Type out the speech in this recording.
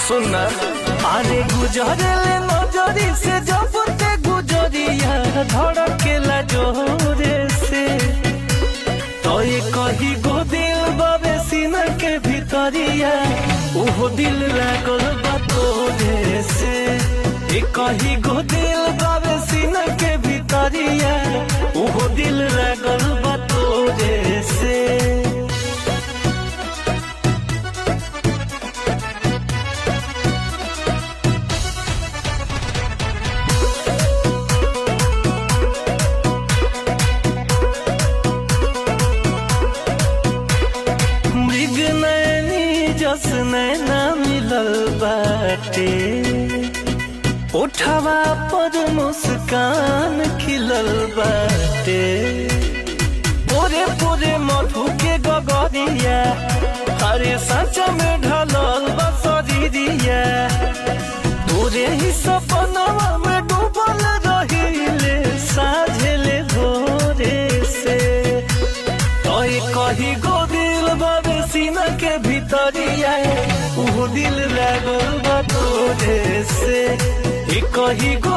सुनना अरे गुजरले नजरी से जब ते गुजरिया धड़केला जोरे से तो ये कही गो दिल बाबे सीना के भीतरिया ओहो दिल लागल बा तोरे से ये कही गो दिल बाबे सीना के भीतरिया ओहो दिल लागल बा तोरे से जस नैना मिलल बाटे उठावा पर मुस्कान खिलल बाटे पूरे पूरे मधु के गगरिया हरे सच में ढलल बसरिया तोरे ही सपनवा में डूबल रहिले साझेले भोरे से तो कही गो दिल बाबे सीना के भीतरिया वो दिल लागल बा तोरे से कही गो